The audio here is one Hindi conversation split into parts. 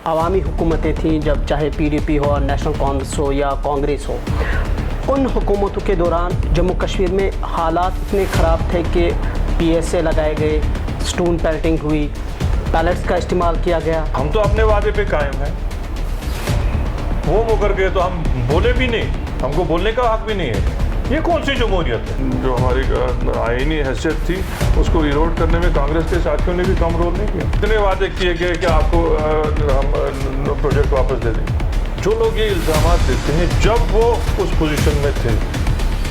अवामी हुकूमतें थीं, जब चाहे PDP हो, नेशनल कॉन्फ्रेंस हो या कांग्रेस हो, उन हुकूमतों के दौरान जम्मू कश्मीर में हालात इतने ख़राब थे कि PSA लगाए गए, स्टोन पेल्टिंग हुई, पैलेट्स का इस्तेमाल किया गया। हम तो अपने वादे पे कायम हैं। वो कर गए तो हम बोले भी नहीं, हमको बोलने का हक भी नहीं है। ये कौन सी जमहूरियत है? जो हमारी आईनी हैसियत थी उसको इरोड करने में कांग्रेस के साथियों ने भी कम रोल नहीं किया। इतने वादे किए गए कि आपको हम प्रोजेक्ट वापस दे देंगे। जो लोग ये इल्ज़ाम देते हैं, जब वो उस पोजीशन में थे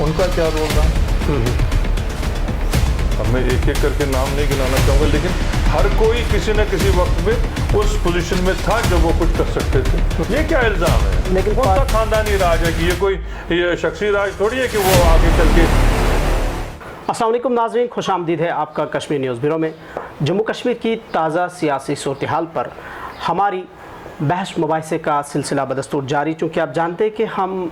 उनका क्या रोल रहा? अब मैं एक एक करके नाम नहीं गिनाना चाहूँगा, लेकिन हर कोई किसी न किसी वक्त में उस पोजीशन में था जब वो कुछ कर सकते थे। ये क्या इल्ज़ाम है? लेकिन कौन सा खानदानी राज है कि ये शख्सी राज थोड़ी है कि वो आगे चल के। अस्सलाम वालेकुम नाज़रीन, खुशामदीद है आपका कश्मीर न्यूज़ ब्यूरो में। जम्मू कश्मीर की ताज़ा सियासी सूरत हाल पर हमारी बहस मुबाहिसे का सिलसिला बदस्तूर जारी। चूँकि आप जानते हैं कि हम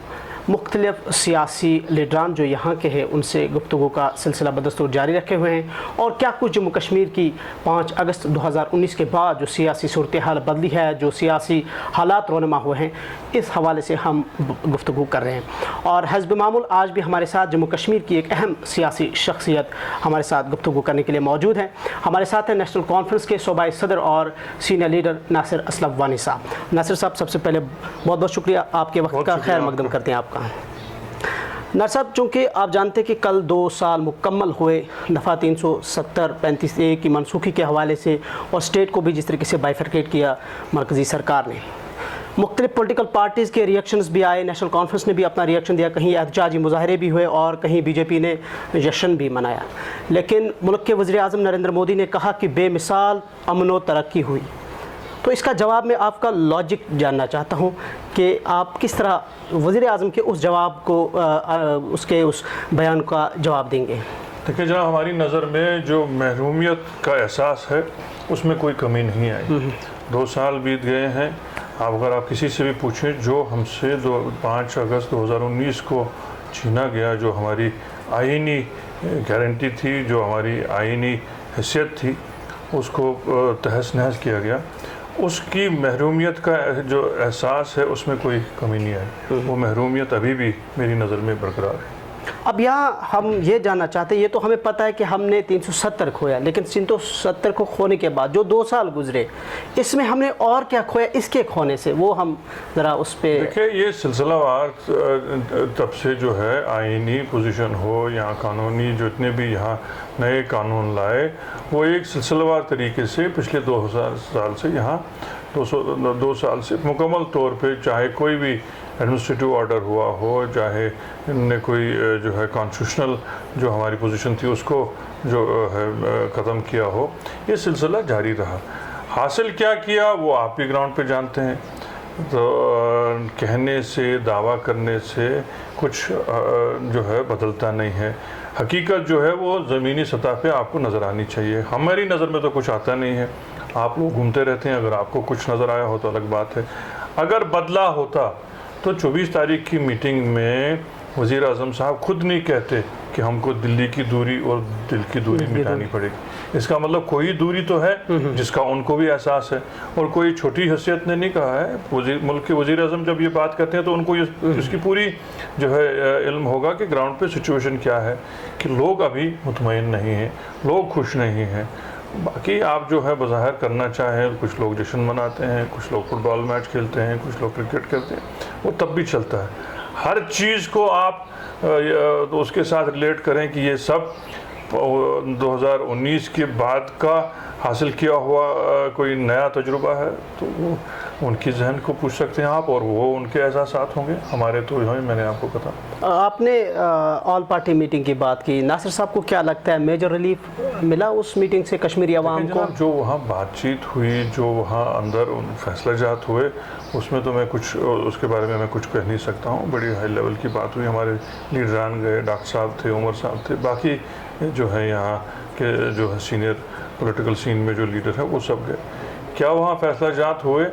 मुख्तलिफ सियासी लीडरान जो यहाँ के हैं उनसे गुफ्तगू का सिलसिला बदस्तूर जारी रखे हुए हैं, और क्या कुछ जम्मू कश्मीर की 5 अगस्त 2019 के बाद जो सियासी सूरत हाल बदली है, जो सियासी हालात रोनमा हुए हैं, इस हवाले से हम गुफ्तगू कर रहे हैं। और हस्ब मामूल आज भी हमारे साथ जम्मू कश्मीर की एक अहम सियासी शख्सियत हमारे साथ गुफ्तगू करने के लिए मौजूद हैं। हमारे साथ हैं नेशनल कॉन्फ्रेंस के सूबाई सदर और सीनियर लीडर नासिर असलम वानी साहब। नासिर साहब, सबसे पहले बहुत बहुत शुक्रिया, आपके वक्त का खैर मकदम करते हैं आपका। नासिर साहब, चूँकि आप जानते हैं कि कल 2 साल मुकम्मल हुए दफ़ा 370-35A की मनसूखी के हवाले से, और स्टेट को भी जिस तरीके से बाइफरकेट किया मरकज़ी सरकार ने, मुख्तलिफ पॉलिटिकल पार्टीज़ के रिएक्शंस भी आए, नेशनल कॉन्फ्रेंस ने भी अपना रिएक्शन दिया, कहीं एहतजाजी मुजाहरे भी हुए और कहीं BJP ने जश्न भी मनाया। लेकिन मुल्क के वज़ीर आज़म नरेंद्र मोदी ने कहा कि बेमिसाल अमन व तरक्की हुई। तो इसका जवाब मैं आपका लॉजिक जानना चाहता हूँ कि आप किस तरह वज़ीर आज़म के उस जवाब को उसके उस बयान का जवाब देंगे। देखिए जनाब, हमारी नज़र में जो महरूमियत का एहसास है उसमें कोई कमी नहीं आई। 2 साल बीत गए हैं। अगर आप किसी से भी पूछें, जो हमसे 5 अगस्त 2019 को छीना गया, जो हमारी आईनी गारंटी थी, जो हमारी आईनी हैसियत थी, उसको तहस नहस किया गया, उसकी महरूमियत का जो एहसास है उसमें कोई कमी नहीं आई। वो महरूमियत अभी भी मेरी नज़र में बरकरार है। अब यहाँ हम ये जानना चाहते हैं, ये तो हमें पता है कि हमने 370 खोया, लेकिन 370 को खोने के बाद जो 2 साल गुजरे, इसमें हमने और क्या खोया इसके खोने से, वो हम ज़रा उस पर देखिए। ये सिलसिलावार तब से जो है आईनी पोजीशन हो या कानूनी जो इतने भी यहाँ नए कानून लाए, वो एक सिलसिलावार तरीके से पिछले 2000 साल से यहाँ 2 साल से मुकम्मल तौर पे, चाहे कोई भी एडमिनिस्ट्रेटिव ऑर्डर हुआ हो, चाहे इनने कोई जो है कॉन्स्टिट्यूशनल जो हमारी पोजीशन थी उसको जो है ख़त्म किया हो, ये सिलसिला जारी रहा। हासिल क्या किया वो आप भी ग्राउंड पे जानते हैं। तो कहने से, दावा करने से कुछ जो है बदलता नहीं है। हकीकत जो है वो ज़मीनी सतह पे आपको नज़र आनी चाहिए। हमारी नज़र में तो कुछ आता नहीं है। आप लोग घूमते रहते हैं, अगर आपको कुछ नज़र आया हो तो अलग बात है। अगर बदला होता तो 24 तारीख की मीटिंग में वज़ीर आज़म साहब खुद नहीं कहते कि हमको दिल्ली की दूरी और दिल की दूरी मिटानी पड़ेगी। इसका मतलब कोई दूरी तो है जिसका उनको भी एहसास है, और कोई छोटी हैसियत ने नहीं कहा है। मुल्क के वज़ीर आज़म जब ये बात करते हैं तो उनको इसकी पूरी जो है इल्म होगा कि ग्राउंड पे सिचुएशन क्या है, कि लोग अभी मुतमईन नहीं हैं, लोग खुश नहीं हैं। बाकी आप जो है बज़ाहिर करना चाहें, कुछ लोग जश्न मनाते हैं, कुछ लोग फुटबॉल मैच खेलते हैं, कुछ लोग क्रिकेट खेलते हैं, वो तब भी चलता है। हर चीज़ को आप उसके साथ रिलेट करें कि ये सब 2019 के बाद का हासिल किया हुआ कोई नया तजुर्बा है, तो वो उनकी जहन को पूछ सकते हैं आप, और वो उनके एहसास होंगे, हमारे तो हैं। मैंने आपको कहा आपने ऑल पार्टी मीटिंग की बात की। नासिर साहब को क्या लगता है, मेजर रिलीफ मिला उस मीटिंग से कश्मीरी अवाम को? जो वहाँ बातचीत हुई, जो वहाँ अंदर फैसला जात हुए, उसमें तो मैं कुछ उसके बारे में मैं कुछ कह नहीं सकता हूँ। बड़ी हाई लेवल की बात हुई। हमारे लीडरान गए, डॉक्टर साहब थे, उमर साहब थे, बाकी जो है यहाँ के जो है सीनियर पॉलिटिकल सीन में जो लीडर है वो सब गए। क्या वहाँ फैसला जात हुए,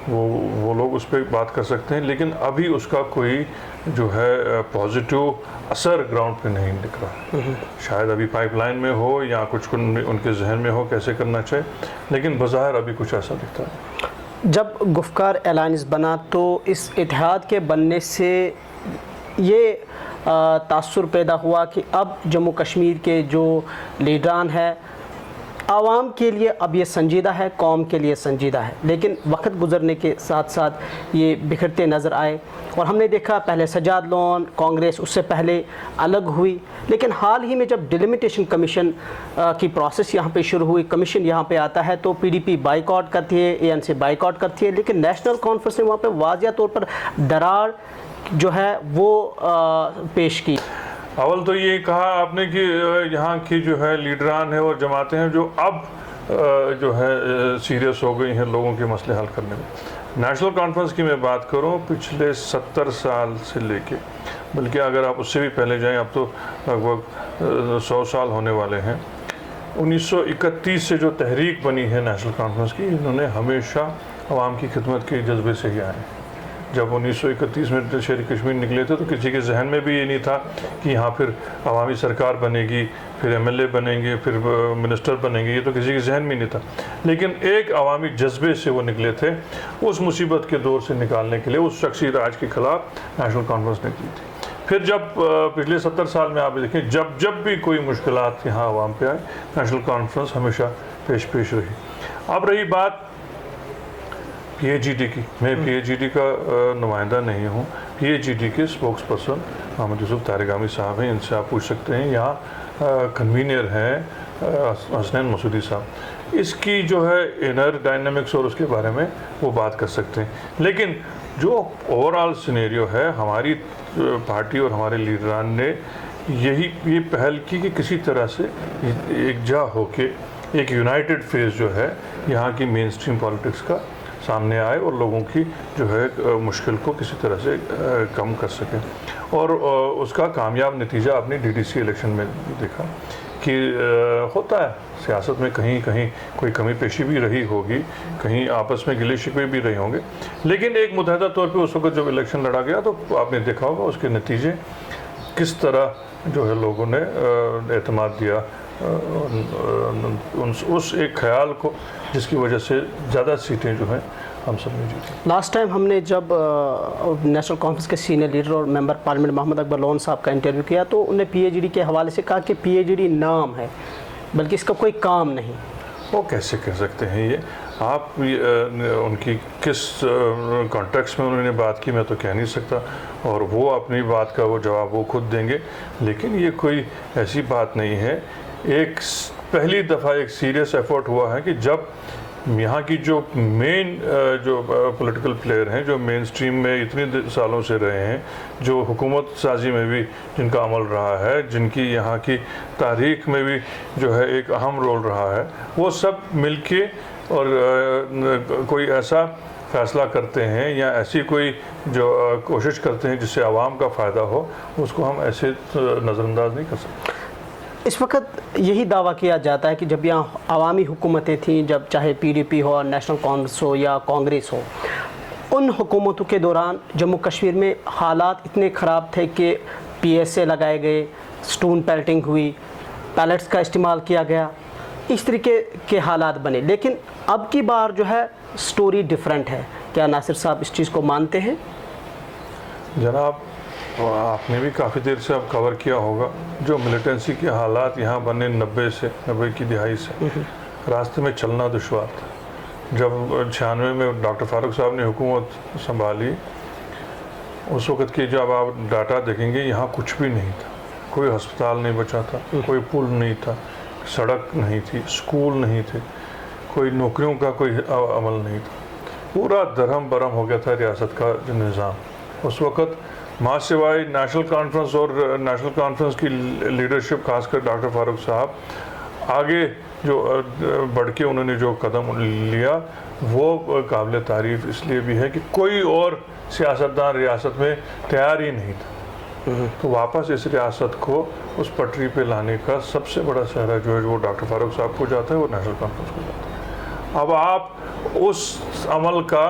वो लोग उस पर बात कर सकते हैं, लेकिन अभी उसका कोई जो है पॉजिटिव असर ग्राउंड पे नहीं दिख रहा। शायद अभी पाइपलाइन में हो या कुछ उनके जहन में हो कैसे करना चाहिए, लेकिन बज़ाहिर अभी कुछ ऐसा दिखता है। जब गुफ्कार अलायंस बना तो इस इत्तेहाद के बनने से ये तासुर पैदा हुआ कि अब जम्मू कश्मीर के जो लीडरान हैं आवाम के लिए अब ये संजीदा है, कौम के लिए संजीदा है, लेकिन वक्त गुजरने के साथ साथ ये बिखरते नज़र आए। और हमने देखा पहले सजाद लोन कांग्रेस उससे पहले अलग हुई, लेकिन हाल ही में जब डिलिमिटेशन कमीशन की प्रोसेस यहाँ पे शुरू हुई, कमीशन यहाँ पे आता है तो पीडीपी बाइकआउट करती है, एएनसी बाइकआउट करती है, लेकिन नेशनल कॉन्फ्रेंस ने वहाँ पे वाज़िया तौर पर दरार जो है वो पेश की। अव्वल तो ये कहा आपने कि यहाँ की जो है लीडरान है और जमातें हैं जो अब जो है सीरियस हो गई हैं लोगों के मसले हल करने में। नेशनल कॉन्फ्रेंस की मैं बात करूँ पिछले 70 साल से लेके, बल्कि अगर आप उससे भी पहले जाएं, अब तो लगभग 100 साल होने वाले हैं। 1931 से जो तहरीक बनी है नेशनल कॉन्फ्रेंस की, इन्होंने हमेशा अवाम की खिदमत के जज्बे से ही आए। जब 1931 में शेर कश्मीर निकले थे तो किसी के जहन में भी ये नहीं था कि यहाँ फिर अवामी सरकार बनेगी, फिर एमएलए बनेंगे, फिर मिनिस्टर बनेंगे, ये तो किसी के जहन में नहीं था। लेकिन एक अवामी जज्बे से वो निकले थे, उस मुसीबत के दौर से निकालने के लिए उस शख्सी राज के खिलाफ नेशनल कॉन्फ्रेंस निकली थी। फिर जब पिछले 70 साल में आप देखें, जब जब भी कोई मुश्किलात यहाँ अवाम पे आए, नेशनल कॉन्फ्रेंस हमेशा पेश रही। अब रही बात PAGD की, मैं PAGD का नुमाइंदा नहीं हूँ, PAGD के स्पोक्स पर्सन मोहम्मद यूसुफ तारिगामी साहब हैं, इनसे आप पूछ सकते हैं। यहाँ कन्वीनर हैं हसनैन मसूदी साहब, इसकी जो है इनर डायनामिक्स और उसके बारे में वो बात कर सकते हैं। लेकिन जो ओवरऑल सिनेरियो है, हमारी पार्टी और हमारे लीडरान ने ये पहल की कि किसी तरह से एकजा होके एक यूनाइटेड फेस जो है यहाँ की मेन स्ट्रीम पॉलिटिक्स का सामने आए और लोगों की जो है मुश्किल को किसी तरह से कम कर सकें। और उसका कामयाब नतीजा आपने DDC इलेक्शन में देखा कि होता है सियासत में, कहीं कहीं कोई कमी पेशी भी रही होगी, कहीं आपस में गिले शिकवे भी रहे होंगे, लेकिन एक मुतहदा तौर पे उस वक्त जब इलेक्शन लड़ा गया तो आपने देखा होगा उसके नतीजे किस तरह जो है लोगों ने एतमाद दिया उस एक ख्याल को, जिसकी वजह से ज़्यादा सीटें जो हैं हम सब ने जीती। लास्ट टाइम हमने जब नेशनल कॉन्फ्रेंस के सीनियर लीडर और मेंबर पार्लियामेंट मोहम्मद अकबर लोन साहब का इंटरव्यू किया तो उन्होंने PAGD के हवाले से कहा कि PAGD नाम है, बल्कि इसका कोई काम नहीं। वो कैसे कह सकते हैं ये? आप उनकी किस कॉन्टेक्स्ट में उन्होंने बात की मैं तो कह नहीं सकता, और वो अपनी बात का वो जवाब वो खुद देंगे। लेकिन ये कोई ऐसी बात नहीं है। एक पहली दफ़ा एक सीरियस एफर्ट हुआ है कि जब यहाँ की जो मेन जो पॉलिटिकल प्लेयर हैं, जो मेन स्ट्रीम में इतने सालों से रहे हैं, जो हुकूमत साजी में भी जिनका अमल रहा है, जिनकी यहाँ की तारीख में भी जो है एक अहम रोल रहा है, वो सब मिलके और कोई ऐसा फ़ैसला करते हैं या ऐसी कोई जो कोशिश करते हैं जिससे आवाम का फ़ायदा हो, उसको हम ऐसे नज़रअंदाज नहीं कर सकते। इस वक्त यही दावा किया जाता है कि जब यहाँ अवामी हुकूमतें थीं, जब चाहे PDP हो, नेशनल कांग्रेस हो या कांग्रेस हो, उन हुकूमतों के दौरान जम्मू कश्मीर में हालात इतने ख़राब थे कि PSA लगाए गए, स्टोन पेल्टिंग हुई, पैलेट्स का इस्तेमाल किया गया, इस तरीके के हालात बने। लेकिन अब की बार जो है स्टोरी डिफरेंट है। क्या नासिर साहब इस चीज़ को मानते हैं? जनाब, आपने भी काफ़ी देर से अब कवर किया होगा जो मिलिटेंसी के हालात यहाँ बने 90 की दिहाई से, रास्ते में चलना दुश्वार था। जब 96 में डॉक्टर फारूक साहब ने हुकूमत संभाली, उस वक़्त की जब आप डाटा देखेंगे, यहाँ कुछ भी नहीं था। कोई अस्पताल नहीं बचा था, कोई पुल नहीं था, सड़क नहीं थी, स्कूल नहीं थे, कोई नौकरियों का कोई अमल नहीं था। पूरा दरहम बरहम हो गया था रियासत का जो निज़ाम। उस वक़्त मां सिवाय नेशनल कॉन्फ्रेंस और नेशनल कॉन्फ्रेंस की लीडरशिप, खासकर डॉक्टर फारूक साहब, आगे जो बढ़ के उन्होंने जो कदम लिया वो काबिल तारीफ़ इसलिए भी है कि कोई और सियासतदान रियासत में तैयार ही नहीं था। तो वापस इस रियासत को उस पटरी पे लाने का सबसे बड़ा सहरा जो है वो डॉक्टर फारूक साहब को जाता है, वो नेशनल कॉन्फ्रेंस को जाता है। अब आप उस अमल का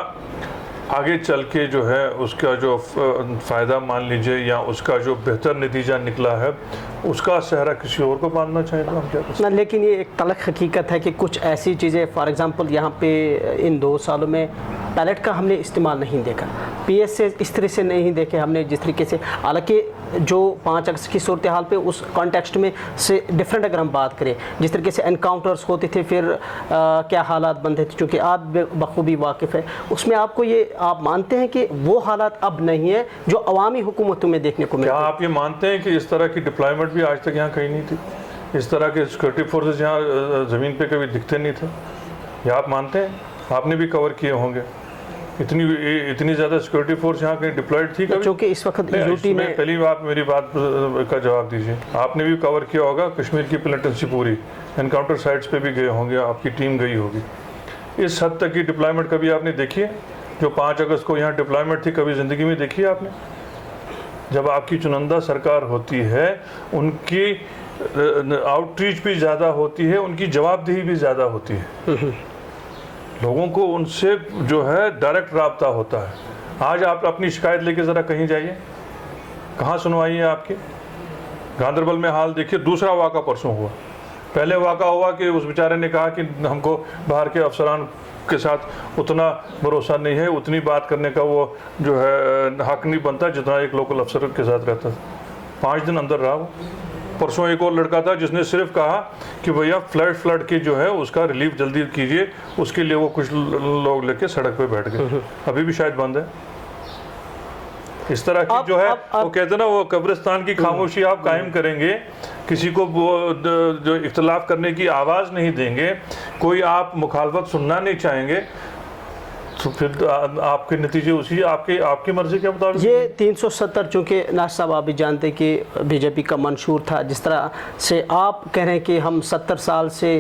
आगे चल के जो है उसका जो फ़ायदा मान लीजिए या उसका जो बेहतर नतीजा निकला है, उसका सहरा किसी और को मानना चाहिए तो हम क्या कर सकते हैं। लेकिन ये एक तलख हकीकत है कि कुछ ऐसी चीज़ें, फॉर एग्ज़ाम्पल यहाँ पे इन 2 सालों में बैलेट का हमने इस्तेमाल नहीं देखा, PS से इस तरह से नहीं देखे हमने जिस तरीके से। हालांकि जो 5 अगस्त की सूरत हाल पे उस कॉन्टेक्स्ट में से डिफरेंट अगर हम बात करें, जिस तरीके से एनकाउंटर्स होते थे, फिर क्या हालात बनते थे, चूँकि आप बखूबी वाकिफ़ है उसमें, आपको ये आप मानते हैं कि वो हालात अब नहीं है जो अवामी हुकूमतों में देखने को मिलते हैं? क्या आप ये मानते हैं कि इस तरह की डिप्लॉयमेंट भी आज तक यहाँ कहीं नहीं थी? इस तरह के सिक्योरिटी फोर्सेस यहाँ ज़मीन पे कभी दिखते नहीं थे? या आप मानते हैं? आपने भी कवर किए होंगे, इतनी ज़्यादा सिक्योरिटी फोर्स यहाँ कहीं डिप्लॉयड थी कभी? क्योंकि इस वक्त यूटी में पहली बात मेरी बात का जवाब दीजिए। आपने भी कवर किया होगा कश्मीर की प्लेटेंसी पूरी, एनकाउंटर साइट्स पे भी गए होंगे, आपकी टीम गई होगी। इस हद तक की डिप्लॉयमेंट कभी आपने देखी है? जो 5 अगस्त को यहाँ डिप्लॉयमेंट थी, कभी ज़िंदगी में देखी है आपने? जब आपकी चुनिंदा सरकार होती है, उनकी आउटरीच भी ज़्यादा होती है, उनकी जवाबदेही भी ज़्यादा होती है, लोगों को उनसे जो है डायरेक्ट राब्ता होता है। आज आप अपनी शिकायत लेके ज़रा कहीं जाइए, कहाँ सुनवाई है आपकी? गांदरबल में हाल देखिए। दूसरा वाक़ा परसों हुआ। पहले वाक़ा हुआ कि उस बेचारे ने कहा कि हमको बाहर के अफसरान के साथ उतना भरोसा नहीं है, उतनी बात करने का वो जो है हक नहीं बनता जितना एक लोकल अफसर के साथ रहता था। 5 दिन अंदर रहा वो। परसों एक और लड़का था जिसने सिर्फ कहा कि भैया फ्लड के जो है उसका रिलीफ जल्दी कीजिए, उसके लिए वो कुछ लोग लेके सड़क पे बैठ गए। अभी भी शायद बंद है। इस तरह की जो है वो कहते हैं ना, वो कब्रिस्तान की खामोशी आप कायम करेंगे, किसी को जो इख्तलाफ करने की आवाज़ नहीं देंगे, कोई आप मुखालफत सुनना नहीं चाहेंगे, तो फिर आपके नतीजे उसी आपकी मर्जी के मुताबिक। ये 370 चूँकि नाज साहब आप भी जानते कि बीजेपी का मंशूर था, जिस तरह से आप कह रहे हैं कि हम 70 साल से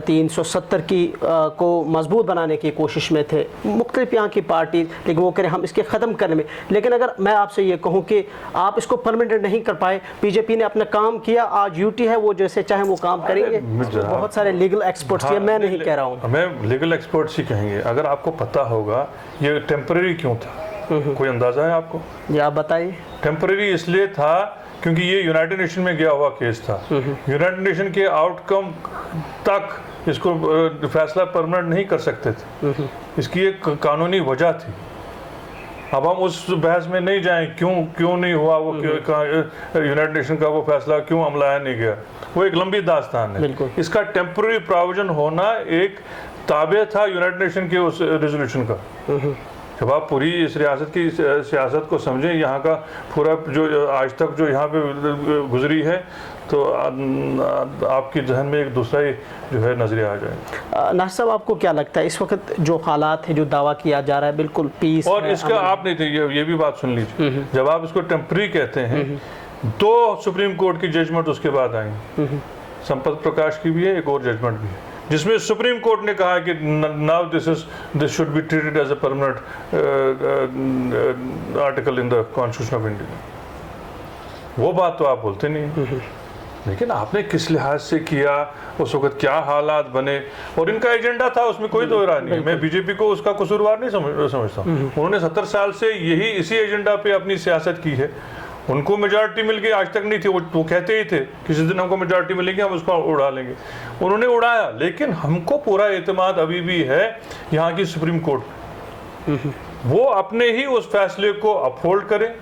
370 की को मजबूत बनाने की कोशिश में थे, मुख्तलिफ यहाँ की पार्टी, लेकिन वो कह रहे हम इसके ख़त्म करने में। लेकिन अगर मैं आपसे ये कहूँ कि आप इसको परमानेंट नहीं कर पाए, बीजेपी ने अपना काम किया, आज यूटी है, वो जैसे चाहे वो काम करेंगे। बहुत सारे लीगल एक्सपर्ट्स, ये मैं नहीं कह रहा हूँ, मैं लीगल एक्सपर्ट्स ही कहेंगे। अगर आपको पता होगा ये टेम्परेरी क्यों था, कोई अंदाजा है आपको? ये आप बताइए। टेम्परेरी इसलिए था क्योंकि ये यूनाइटेड नेशन में गया हुआ केस था। यूनाइटेड नेशन के आउटकम तक इसको फैसला परमानेंट नहीं कर सकते थे, इसकी एक कानूनी वजह थी। अब हम उस बहस में नहीं जाएं क्यों नहीं हुआ वो, यूनाइटेड नेशन का वो फैसला क्यों अमलाया नहीं गया, वो एक लंबी दास्तान है। इसका टेम्परेरी प्रोविजन होना एक ताबे था यूनाइटेड नेशन के उस रेजोल्यूशन का। जब आप पूरी इस रियासत की सियासत को समझें, यहाँ का पूरा जो आज तक जो यहाँ पे गुजरी है, तो आपकी जहन में एक दूसरा ही जो है नजरिया आ जाए। नाज साहब, आपको क्या लगता है इस वक्त जो हालात है, जो दावा किया जा रहा है बिल्कुल पीस, और इसका आपने ये भी बात सुन लीजिए, जब आप इसको टेम्परेरी कहते हैं, 2 सुप्रीम कोर्ट की जजमेंट उसके बाद आई, संपत प्रकाश की भी है, एक और जजमेंट भी है, जिसमें सुप्रीम कोर्ट ने कहा कि now this should be treated as a permanent article in the constitution of India. वो बात तो आप बोलते नहीं, लेकिन आपने किस लिहाज से किया, उस वक्त क्या हालात बने, और इनका एजेंडा था, उसमें कोई दो राय नहीं। मैं बीजेपी को उसका कसूरवार नहीं समझता। उन्होंने 70 साल से इसी एजेंडा पे अपनी सियासत की है। उनको मेजॉरिटी मिल गई, आज तक नहीं थी, वो कहते ही थे किसी दिन हमको मेजॉरिटी मिलेगी, हम उसको उड़ा लेंगे। उन्होंने उड़ाया, लेकिन हमको पूरा एतमाद अभी भी है यहाँ की सुप्रीम कोर्ट। वो अपने ही उस फैसले को अपहोल्ड करें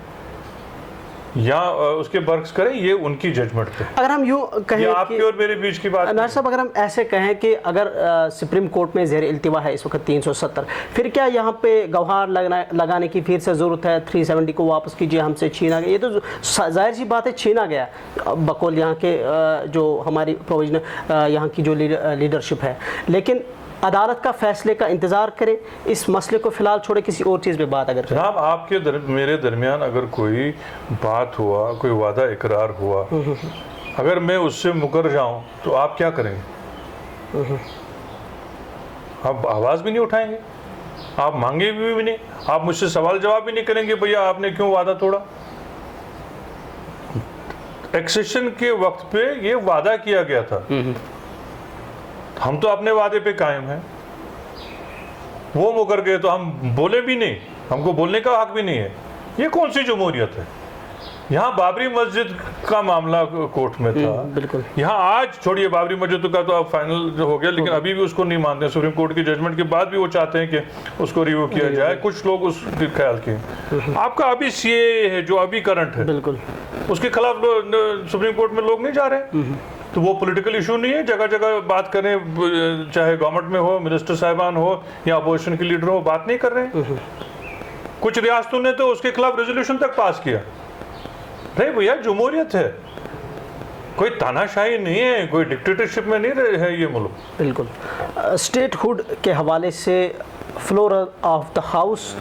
या उसके बर्क्स करें, ये उनकी जजमेंट है। अगर हम यूँ कहें, आपकी और मेरे बीच की बात नाज साहब, अगर हम ऐसे कहें कि अगर सुप्रीम कोर्ट में ज़ेर इल्तिवा है इस वक्त 370, फिर क्या यहाँ पे गवाह लगाने की फिर से ज़रूरत है? 370 को वापस कीजिए, हमसे छीना गया। ये तो जाहिर सी बात है, छीना गया बकौल यहाँ के जो हमारी प्रोविजनल यहाँ की जो लीडरशिप है। लेकिन अदालत का फैसले का इंतज़ार करें, इस मसले को फ़िलहाल छोड़े, किसी और चीज़ पे बात अगर जनाब आपके मेरे दरमियान अगर कोई बात हुआ, कोई वादा इकरार हुआ, अगर मैं उससे मुकर जाऊं तो आप क्या करेंगे? आप आवाज़ भी नहीं उठाएंगे, आप मांगे भी नहीं, आप मुझसे सवाल जवाब भी नहीं करेंगे, भैया आपने क्यों वादा तोड़ा। एक्सेशन के वक्त पे ये वादा किया गया था, हम तो अपने वादे पे कायम हैं। वो मुकर गए तो हम बोले भी नहीं, हमको बोलने का हक भी नहीं है। ये कौन सी जमहूरियत है? यहाँ बाबरी मस्जिद का मामला कोर्ट में था, बिल्कुल। यहाँ आज छोड़िए बाबरी मस्जिद का तो अब फाइनल हो गया, लेकिन अभी भी उसको नहीं मानते। सुप्रीम कोर्ट की जजमेंट के बाद भी वो चाहते हैं कि उसको रिव्यू किया जाए, कुछ लोग उसके ख्याल के। आपका अभी सीए है जो अभी करंट है, बिल्कुल, उसके खिलाफ सुप्रीम कोर्ट में लोग नहीं जा रहे, तो वो पॉलिटिकल इशू नहीं है। जगह जगह बात करें, चाहे गवर्नमेंट में हो, मिनिस्टर साहिबान हो या अपोजिशन के लीडर हो, बात नहीं कर रहे हैं। कुछ रियासतों ने तो उसके खिलाफ रेजोल्यूशन तक पास किया। नहीं भैया, जमहूरियत है, कोई तानाशाही नहीं है, कोई डिक्टेटरशिप में नहीं है ये मुल्क। बिल्कुल। स्टेटहुड के हवाले से फ्लोर ऑफ द हाउस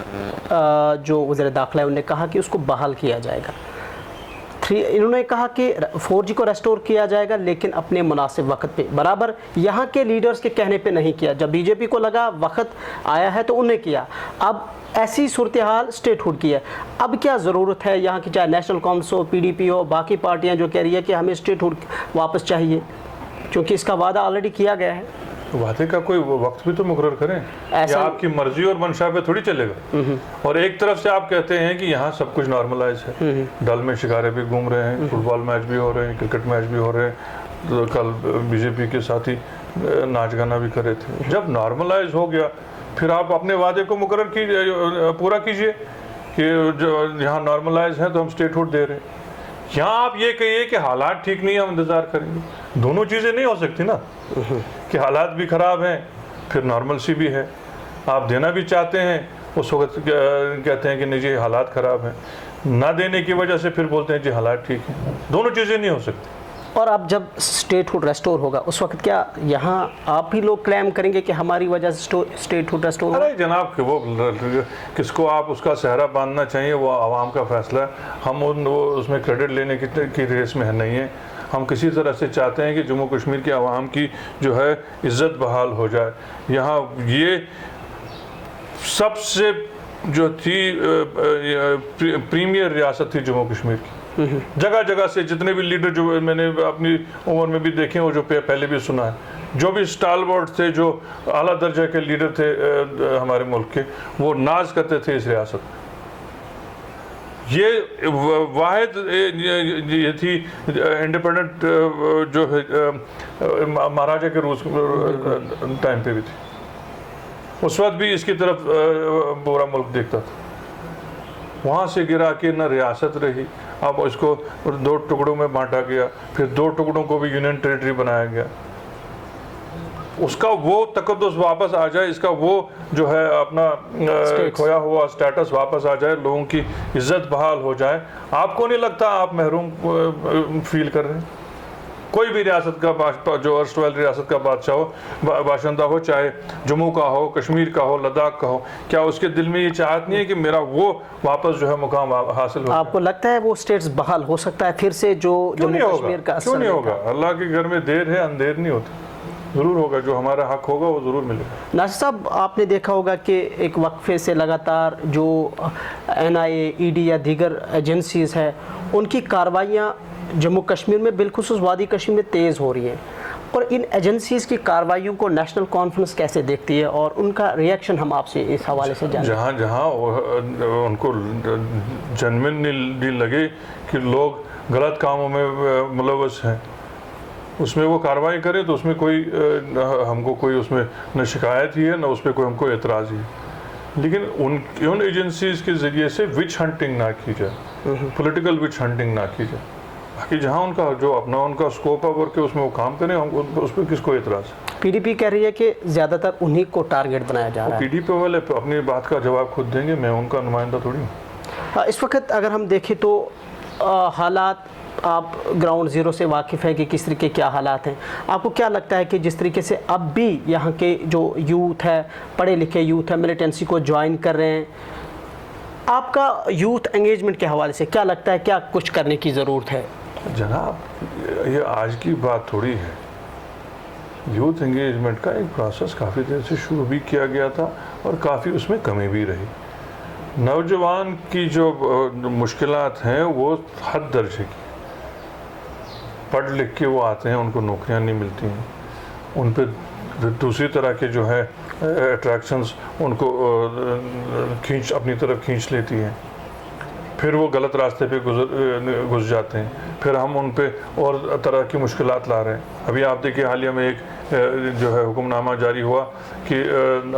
जो वज़ीर दाखिला है, उन्होंने कहा कि उसको बहाल किया जाएगा। इन्होंने कहा कि 4G को रेस्टोर किया जाएगा, लेकिन अपने मुनासिब वक्त पे, बराबर यहाँ के लीडर्स के कहने पे नहीं किया। जब बीजेपी को लगा वक्त आया है तो उन्हें किया। अब ऐसी सूरत हाल स्टेटहुड की है, अब क्या ज़रूरत है यहाँ की, चाहे नेशनल कॉन्फ्रेंस हो, PDP हो, बाकी पार्टियाँ जो कह रही है कि हमें स्टेटहुड वापस चाहिए, क्योंकि इसका वादा ऑलरेडी किया गया है। वादे का कोई वक्त भी तो मुकर्रर करें, या आपकी मर्जी और मंशा पे थोड़ी चलेगा। और एक तरफ से आप कहते हैं कि यहाँ सब कुछ नॉर्मलाइज है, डल में शिकारे भी घूम रहे हैं, फुटबॉल मैच भी हो रहे हैं, क्रिकेट मैच भी हो रहे हैं, तो कल बीजेपी के साथी नाच गाना भी कर रहे थे। जब नॉर्मलाइज हो गया, फिर आप अपने वादे को मुकर्रर कीजिए, पूरा कीजिए कि जो यहाँ नॉर्मलाइज है तो हम स्टेटहुड दे रहे हैं। यहाँ आप ये कहिए कि हालात ठीक नहीं है, हम इंतज़ार करेंगे। दोनों चीज़ें नहीं हो सकती ना, कि हालात भी ख़राब हैं फिर नॉर्मल सी भी है। आप देना भी चाहते हैं, उस वक्त कहते हैं कि नहीं जी हालात ख़राब हैं, ना देने की वजह से फिर बोलते हैं जी हालात ठीक हैं। दोनों चीज़ें नहीं हो सकती। और अब जब स्टेटहुड रेस्टोर होगा, उस वक्त क्या यहाँ आप ही लोग क्लेम करेंगे कि हमारी वजह से स्टेटहुड रेस्टोर होगा? अरे जनाब, कि वो किसको आप उसका सहरा बांधना चाहिए, वो आवाम का फैसला है। हम वो उसमें क्रेडिट लेने की रेस में नहीं है। हम किसी तरह से चाहते हैं कि जम्मू कश्मीर के आवाम की जो है इज़्ज़त बहाल हो जाए। यहाँ ये सबसे जो थी प्रीमियर रियासत थी जम्मू कश्मीर की। जगह जगह से जितने भी लीडर जो मैंने अपनी उम्र में भी देखे और जो पहले भी सुना है, जो भी स्टालवर्ड थे, जो आला दर्जा के लीडर थे हमारे मुल्क के, वो नाज करते थे इस रियासत में। ये वाहिद ये थी इंडिपेंडेंट जो है महाराजा के रूस टाइम पे भी थी। उस वक्त भी इसकी तरफ पूरा मुल्क देखता था। वहाँ से गिरा के न रियासत रही, अब इसको 2 टुकड़ों में बांटा गया, फिर 2 टुकड़ों को भी यूनियन टेरिटरी बनाया गया। उसका वो तकद्दुस वापस आ जाए, इसका वो जो है अपना खोया हुआ स्टेटस वापस आ जाए, लोगों की इज्जत बहाल हो जाए। आपको नहीं लगता आप महरूम फील कर रहे हैं? कोई भी रियासत का जो अर्स्टवाइल रियासत का बादशाह हो, बाशिंदा हो, चाहे जम्मू का हो, कश्मीर का हो, लद्दाख का हो, क्या उसके दिल में ये चाहत नहीं है कि मेरा वो वापस जो है मुकाम हासिल हो? आपको लगता है वो स्टेट्स बहाल हो सकता है फिर से? जो जम्मू कश्मीर का क्यों नहीं होगा? अल्लाह के घर में देर है, अंधेर नहीं होती। ज़रूर होगा, जो हमारा हक होगा वो ज़रूर मिलेगा। नासिर साहब, आपने देखा होगा कि एक वक्फे से लगातार जो NIA, ED या दीगर एजेंसीज़ हैं, उनकी कार्रवाइयाँ जम्मू कश्मीर में बिलखुसूस वादी कश्मीर में तेज़ हो रही हैं, और इन एजेंसीज़ की कार्रवाइयों को नेशनल कॉन्फ्रेंस कैसे देखती है और उनका रिएक्शन हम आपसे इस हवाले से जानें। जहाँ जहाँ उनको जेन्युइनली लगे कि लोग गलत कामों में मुलव्वस हैं, उसमें वो कार्रवाई करें, तो उसमें कोई हमको कोई उसमें न शिकायत ही है, न उस पर कोई हमको एतराज़ ही है। लेकिन उन एजेंसीज़ के ज़रिए से विच हंटिंग ना की जाए, पॉलिटिकल विच हंटिंग ना की जाए। बाकी जहाँ उनका जो अपना उनका स्कोप है वर्क के, उसमें वो काम करें, हम उस पर किसको एतराज़ है? PDP कह रही है कि ज़्यादातर उन्हीं को टारगेट बनाया जा रहा है। PDP वाले अपनी बात का जवाब खुद देंगे, मैं उनका नुमाइंदा थोड़ी हूँ। इस वक्त अगर हम देखें तो हालात, आप ग्राउंड ज़ीरो से वाकिफ़ हैं कि किस तरीके क्या हालात हैं। आपको क्या लगता है कि जिस तरीके से अब भी यहाँ के जो यूथ है, पढ़े लिखे यूथ है, मिलिटेंसी को ज्वाइन कर रहे हैं, आपका यूथ एंगेजमेंट के हवाले से क्या लगता है, क्या कुछ करने की ज़रूरत है? जनाब, ये आज की बात थोड़ी है। यूथ एंगेजमेंट का एक प्रोसेस काफ़ी देर से शुरू भी किया गया था और काफ़ी उसमें कमी भी रही। नौजवान की जो मुश्किलात हैं वो हद दर्जे की, पढ़ लिख के वो आते हैं, उनको नौकरियां नहीं मिलती हैं, उन पे दूसरी तरह के जो है अट्रैक्शंस उनको अपनी तरफ खींच लेती हैं। फिर वो गलत रास्ते पे घुस जाते हैं, फिर हम उन पे और तरह की मुश्किलात ला रहे हैं। अभी आप देखिए हालिया में एक जो है हुक्मनामा जारी हुआ कि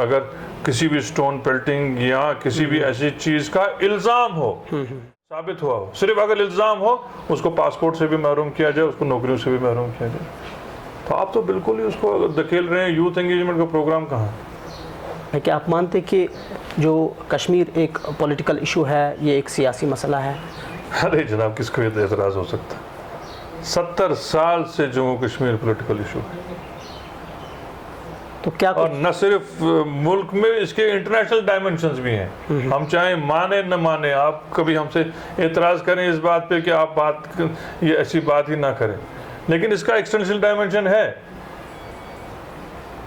अगर किसी भी स्टोन पेल्टिंग या किसी भी ऐसी चीज़ का इल्ज़ाम हो, साबित हुआ हो, सिर्फ अगर इल्ज़ाम हो, उसको पासपोर्ट से भी महरूम किया जाए, उसको नौकरियों से भी महरूम किया जाए। तो आप तो बिल्कुल ही उसको धकेल रहे हैं। यूथ एंगेजमेंट का प्रोग्राम कहाँ है? क्या आप मानते कि जो कश्मीर एक पॉलिटिकल इशू है, ये एक सियासी मसला है? अरे जनाब, किसको एतराज़ हो सकता है? 70 साल से जम्मू कश्मीर पॉलिटिकल इशू है, तो क्या और न सिर्फ मुल्क में, इसके इंटरनेशनल डायमेंशंस भी हैं। हम चाहे माने न माने, आप कभी हमसे एतराज़ करें इस बात पे कि आप ये ऐसी बात ही ना करें, लेकिन इसका एक्सटेंशनल डायमेंशन है।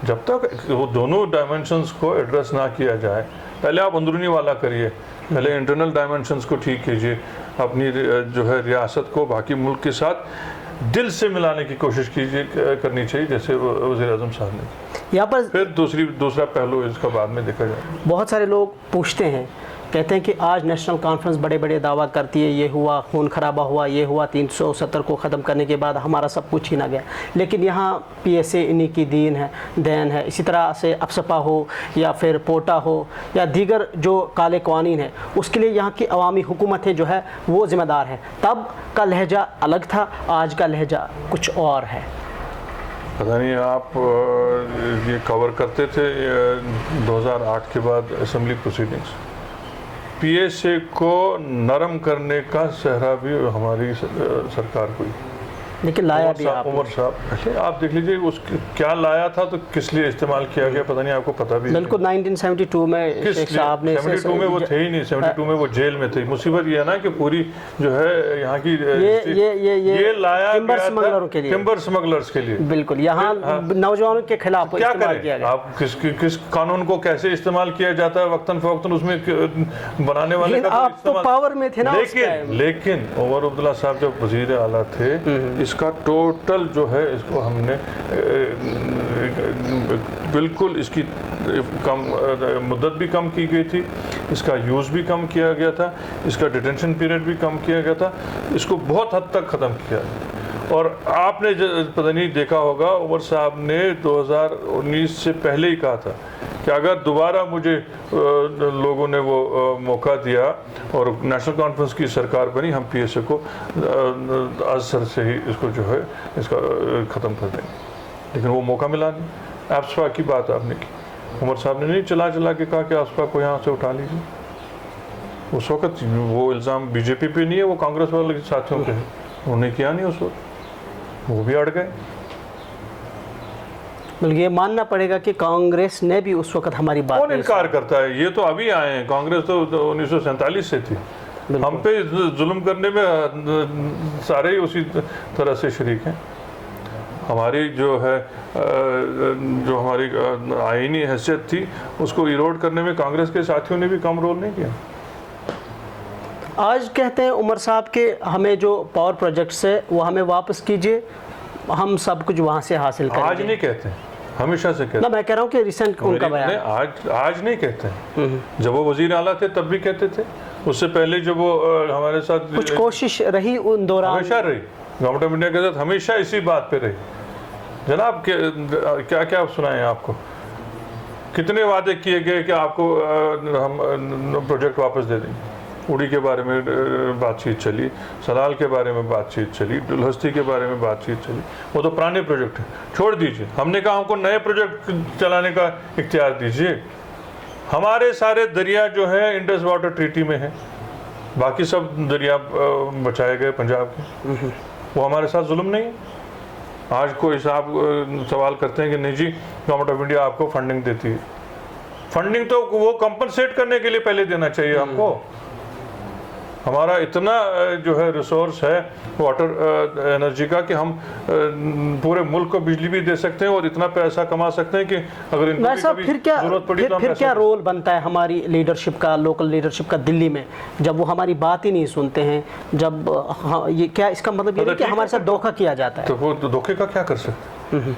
जब तक वो दोनों डायमेंशंस को एड्रेस ना किया जाए, पहले आप अंदरूनी वाला करिए, पहले इंटरनल डायमेंशंस को ठीक कीजिए, अपनी जो है रियासत को बाकी मुल्क के साथ दिल से मिलाने की कोशिश करनी चाहिए, जैसे वज़ीर आज़म साहब ने। यहाँ पर फिर दूसरा पहलू इसका बाद में देखा जाए। बहुत सारे लोग पूछते हैं, कहते हैं कि आज नेशनल कॉन्फ्रेंस बड़े बड़े दावा करती है, ये हुआ, खून खराबा हुआ, ये हुआ, 370 को ख़त्म करने के बाद हमारा सब कुछ छीना गया। लेकिन यहाँ PSA इन्हीं की देन है। इसी तरह से अपसपा हो या फिर पोटा हो या दीगर जो काले कवानीन है, उसके लिए यहाँ की अवामी हुकूमतें जो है वो ज़िम्मेदार है। तब का लहजा अलग था, आज का लहजा कुछ और है। पता नहीं आप ये कवर करते थे 2008 के बाद असेंबली प्रोसीडिंग्स। PSA को नरम करने का सहरा भी हमारी सरकार को ही, लेकिन लाया भी आप। उमर साहब, अच्छा आप देख लीजिए उसके क्या लाया था, तो किस लिए इस्तेमाल किया गया पता नहीं, आपको पता भी बिल्कुल 1972 में शेख साहब ने 72 में वो थे ही नहीं, 72 में वो जेल में थे। मुसीबत ये है ना कि पूरी जो है यहाँ की ये लाया टिम्बर गया स्मगलरों के लिए, टिम्बर स्मगलर्स के लिए। बिल्कुल यहाँ नौजवानों के खिलाफ क्या इस्तेमाल किया करें गया। आप? किस कानून को कैसे इस्तेमाल किया जाता है वक्तन फवक्तन, उसमें बनाने वाले का आप तो पावर में थे ना। लेकिन उमर अब्दुल्ला साहब जब वजीर आला थे, इसका टोटल जो है इसको हमने बिल्कुल इसकी कम मुद्दत भी कम की गई थी, इसका यूज़ भी कम किया गया था, इसका डिटेंशन पीरियड भी कम किया गया था, इसको बहुत हद तक ख़त्म किया गया। और आपने पता नहीं देखा होगा, उमर साहब ने 2019 से पहले ही कहा था कि अगर दोबारा मुझे लोगों ने वो मौका दिया और नेशनल कॉन्फ्रेंस की सरकार बनी, हम PSA को असर से ही इसको जो है इसका ख़त्म कर देंगे। लेकिन वो मौका मिला नहीं। एप्सपा की बात आपने की, उमर साहब ने नहीं चला के कहा कि एप्सपा को यहाँ से उठा लीजिए। उस वक्त वो इल्ज़ाम BJP पे नहीं है, वो कांग्रेस वाले साथियों पे है, उन्होंने किया नहीं उस वक्त, वो भी अड़ गए। बल्कि ये मानना पड़ेगा कि कांग्रेस ने भी उस वक्त हमारी बात कौन इनकार करता है? ये तो अभी आए हैं, कांग्रेस तो 1947 से थी। हम पे जुल्म करने में सारे ही उसी तरह से शरीक हैं। हमारी जो है जो हमारी आईनी हैसियत थी, उसको इरोड करने में कांग्रेस के साथियों ने भी कम रोल नहीं किया। आज कहते हैं उमर साहब के हमें जो पावर प्रोजेक्ट्स है वो हमें वापस कीजिए, हम सब कुछ वहाँ से हासिल करेंगे। आज नहीं कहते हैं, हमेशा से कहते हैं। ना मैं कह रहा हूँ कि रिसेंट उनका बयान आज नहीं कहते हैं। जब वो वजीर आला थे तब भी कहते थे, उससे पहले जब वो हमारे साथ कुछ कोशिश रही उन दौरान, हमेशा रही, गवर्नमेंट ऑफ इंडिया के साथ हमेशा इसी बात पे रही। जनाब क्या क्या सुनाए आपको, कितने वादे किए गए कि आपको हम प्रोजेक्ट वापस दे देंगे। उड़ी के बारे में बातचीत चली, सलाल के बारे में बातचीत चली, दुलहस्ती के बारे में बातचीत चली, वो तो पुराने प्रोजेक्ट हैं, छोड़ दीजिए। हमने कहा हमको नए प्रोजेक्ट चलाने का इख्तियार दीजिए। हमारे सारे दरिया जो है इंडस वाटर ट्रीटी में है, बाकी सब दरिया बचाए गए पंजाब के, वो हमारे साथ जुल्म नहीं है। आज कोई साहब सवाल करते हैं कि नहीं जी गवर्नमेंट ऑफ इंडिया आपको फंडिंग देती है। फंडिंग तो वो कंपनसेट करने के लिए पहले देना चाहिए आपको। हमारा इतना जो है रिसोर्स है वाटर एनर्जी का कि हम पूरे मुल्क को बिजली भी दे सकते हैं और इतना पैसा कमा सकते हैं कि अगर इनको कभी जरूरत पड़ी तो फिर क्या रोल बनता है हमारी लीडरशिप का, लोकल लीडरशिप का दिल्ली में, जब वो हमारी बात ही नहीं सुनते हैं, जब ये क्या इसका मतलब ये है कि हमारे साथ धोखा किया जाता है। तो वो धोखे का क्या कर सकते हैं?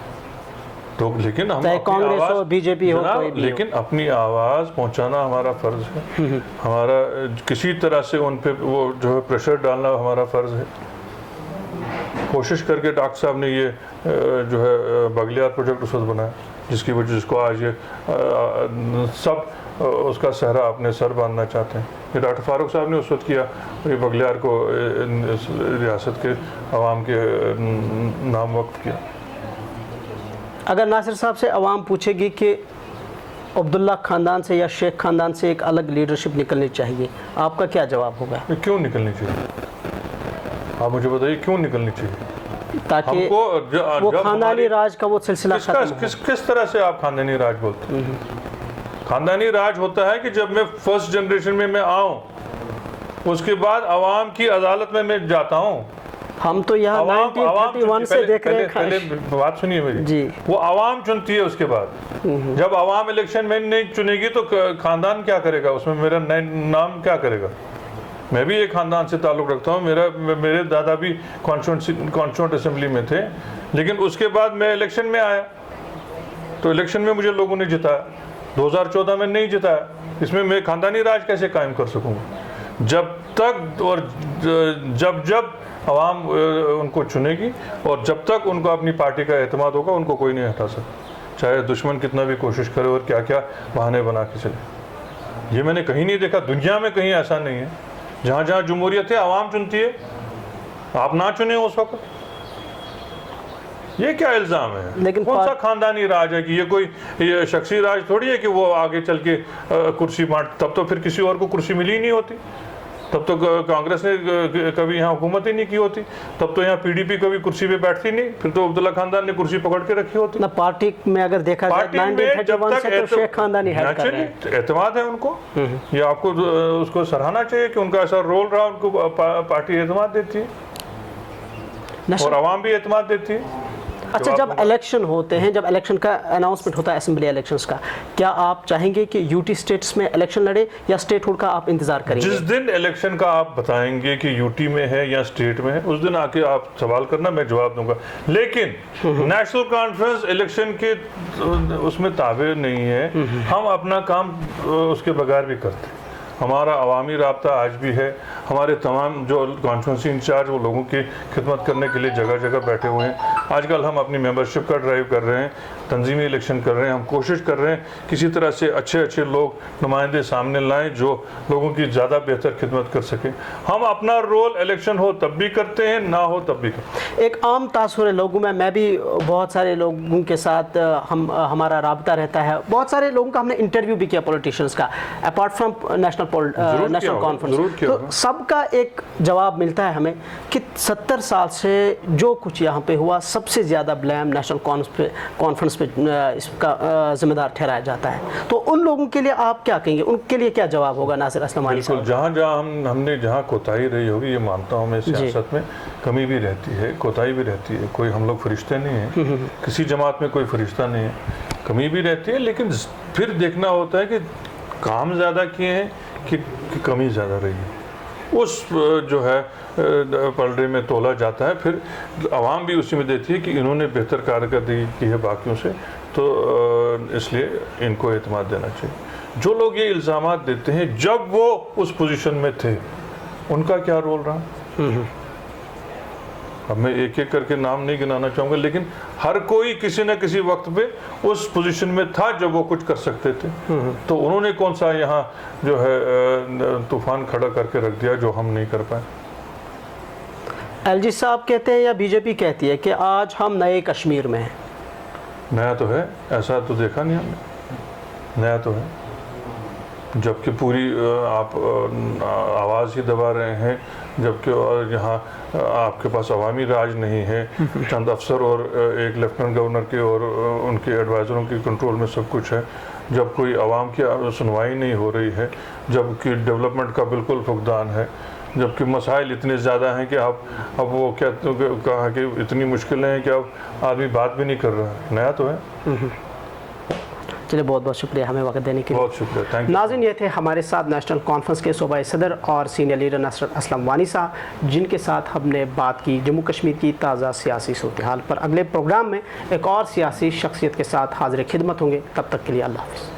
तो लेकिन हम चाहे अपनी कांग्रेस आवाज़- हो, बीजेपी हो, जनाब, कोई भी हो। लेकिन अपनी आवाज़ पहुंचाना हमारा फ़र्ज़ है। हमारा किसी तरह से उन पे वो जो है प्रेशर डालना हमारा फ़र्ज़ है। कोशिश करके डॉक्टर साहब ने ये जो है बगलियार प्रोजेक्ट उस वक्त बनाया, जिसकी वजह जिसको आज ये सब उसका सहरा अपने सर बांधना चाहते हैं। ये डॉक्टर फारूक साहब ने उस वक्त किया, ये बगलियार को इस रियासत के अवाम के नाम वक्फ किया। अगर नासिर साहब से अवाम पूछेगी कि अब्दुल्ला ख़ानदान से या शेख ख़ानदान से एक अलग लीडरशिप निकलनी चाहिए, आपका क्या जवाब होगा? ये क्यों निकलनी चाहिए? आप मुझे बताइए क्यों निकलनी चाहिए? ताकि हमको वो जब खानदानी हमारी- राज का वो सिलसिला किसका खत्म हो। किस तरह से आप खानदानी राज बोलते हैं? खानदानी राज होता है कि जब मैं फर्स्ट जनरेशन में मैं आऊं, उसके बाद आवाम की अदालत में मैं जाता हूं। हम तो यहाँ 1931 से देख रहे हैं। पहले बात सुनिए मेरी जी। वो आवाम चुनती है, उसके बाद जब आवाम इलेक्शन में नहीं चुनेगी तो खानदान क्या करेगा, उसमें मेरा नाम क्या करेगा? मैं भी एक खानदान से ताल्लुक़ रखता हूँ, मेरे दादा भी कॉन्स्टिट्यूंट असेंबली में थे, लेकिन उसके बाद मैं इलेक्शन में आया तो इलेक्शन में मुझे लोगों ने जिताया, 2014 में नहीं जिताया। इसमें मैं खानदानी राज कैसे कायम कर सकूँगा? जब तक और जब आवाम उनको चुनेगी और जब तक उनको अपनी पार्टी का एतमाद होगा, उनको कोई नहीं हटा सकता, चाहे दुश्मन कितना भी कोशिश करे और क्या क्या बहाने बना के चले। ये मैंने कहीं नहीं देखा, दुनिया में कहीं ऐसा नहीं है। जहाँ जहाँ जमहूरियत है आवाम चुनती है, आप ना चुने उस वक्त। ये क्या इल्ज़ाम है? लेकिन कौन सा खानदानी राज है कि ये शख्सी राज थोड़ी है कि वो आगे चल के कुर्सी बांट, तब तो फिर किसी और को कुर्सी मिली ही नहीं होती, तब तो कांग्रेस ने कभी यहाँ हुकूमत ही नहीं की होती, तब तो यहाँ पीडीपी कभी कुर्सी पे बैठती नहीं, फिर तो अब्दुल्ला खानदान ने कुर्सी पकड़ के रखी होती। ना पार्टी में अगर देखा जाए पार्टी में जब 1931 तक से तो शेख खानदानी हेड कर रहे हैं। एतमाद है उनको, ये आपको उसको सराहना चाहिए कि उनका ऐसा रोल रहा, उनको पार्टी एतमाद देती है और आवाम भी एतमाद देती है। अच्छा, जब इलेक्शन होते हैं, जब इलेक्शन का अनाउंसमेंट होता है असेंबली इलेक्शंस का, क्या आप चाहेंगे कि यूटी स्टेट्स में इलेक्शन लड़े या स्टेटहुड का आप इंतजार करेंगे? जिस दिन इलेक्शन का आप बताएंगे कि यूटी में है या स्टेट में है, उस दिन आके आप सवाल करना, मैं जवाब दूंगा। लेकिन नेशनल कॉन्फ्रेंस इलेक्शन के उसमें ताबे नहीं है, हम अपना काम उसके बगैर भी करते हैं। हमारा अवामी राब्ता आज भी है, हमारे तमाम जो कॉन्फ्रेंसी इंचार्ज वो लोगों की खिदमत करने के लिए जगह जगह बैठे हुए हैं। आजकल हम अपनी मेंबरशिप का ड्राइव कर रहे हैं, तंजीमी इलेक्शन कर रहे हैं, हम कोशिश कर रहे हैं किसी तरह से अच्छे लोग नुमाइंदे सामने लाएं जो लोगों की ज़्यादा बेहतर खिदमत कर सकें। हम अपना रोल इलेक्शन हो तब भी करते हैं, ना हो तब भी करते हैं। एक आम तासुर है लोगों में, मैं भी बहुत सारे लोगों के साथ हमारा राब्ता रहता है, बहुत सारे लोगों का हमने इंटरव्यू भी किया पॉलिटिशियंस का, अपार्ट फ्रॉम नेशनल कॉन्फ्रेंस, तो सबका एक जवाब मिलता है हमें कि 70 साल से जो कुछ यहाँ पे हुआ सबसे ज़्यादा ब्लेम नेशनल कॉन्फ्रेंस पे इसका जिम्मेदार ठहराया जाता है। तो उन लोगों के लिए आप क्या कहेंगे, उनके लिए क्या जवाब होगा नासिर असलम अली साहब? जहाँ जहाँ हमने जहाँ कोताही रही होगी, ये मानता हूँ मैं, सियासत में कमी भी रहती है, कोताही भी रहती है, कोई हम लोग फरिश्ते नहीं हैं, किसी जमात में कोई फरिश्ता नहीं है, कमी भी रहती है, लेकिन फिर देखना होता है कि काम ज़्यादा किए हैं कि कमी ज़्यादा रही है, उस जो है पलड़े में तोला जाता है। फिर आवाम भी उसी में देती है कि इन्होंने बेहतर कारकर्दगी की है बाकियों से, तो इसलिए इनको एतमाद देना चाहिए। जो लोग ये इल्ज़ामात देते हैं जब वो उस पोजीशन में थे, उनका क्या रोल रहा? अब मैं एक एक करके नाम नहीं गिनाना चाहूँगा, लेकिन हर कोई किसी न किसी वक्त पे उस पोजीशन में था जब वो कुछ कर सकते थे। तो उन्होंने कौन सा यहाँ जो है तूफान खड़ा करके रख दिया जो हम नहीं कर पाए। एलजी साहब कहते हैं या बीजेपी कहती है कि आज हम नए कश्मीर में हैं? नया तो है, ऐसा तो देखा नहीं हमने, नया तो है, जबकि पूरी आप आवाज़ ही दबा रहे हैं, जबकि यहाँ आपके पास अवामी राज नहीं है, चंद अफसर और एक लेफ्टिनेंट गवर्नर के और उनके एडवाइज़रों के कंट्रोल में सब कुछ है, जब कोई आवाम की सुनवाई नहीं हो रही है, जबकि डेवलपमेंट का बिल्कुल फुकदान है, जबकि मसाइल इतने ज़्यादा हैं कि आप अब वो क्या कहा कि इतनी मुश्किलें हैं कि अब आदमी बात भी नहीं कर रहा है। नया तो है। चलिए बहुत बहुत शुक्रिया हमें वक्त देने के लिए। बहुत शुक्रिया, थैंक यू। नाज़रीन, ये थे हमारे साथ नेशनल कॉन्फ्रेंस के सूबाई सदर और सीनियर लीडर नसरत असलम वानी साहब, जिनके साथ हमने बात की जम्मू कश्मीर की ताज़ा सियासी सूरत हाल पर। अगले प्रोग्राम में एक और सियासी शख्सियत के साथ हाजिर खिदमत होंगे, तब तक के लिए अल्लाह हाफ़िज़।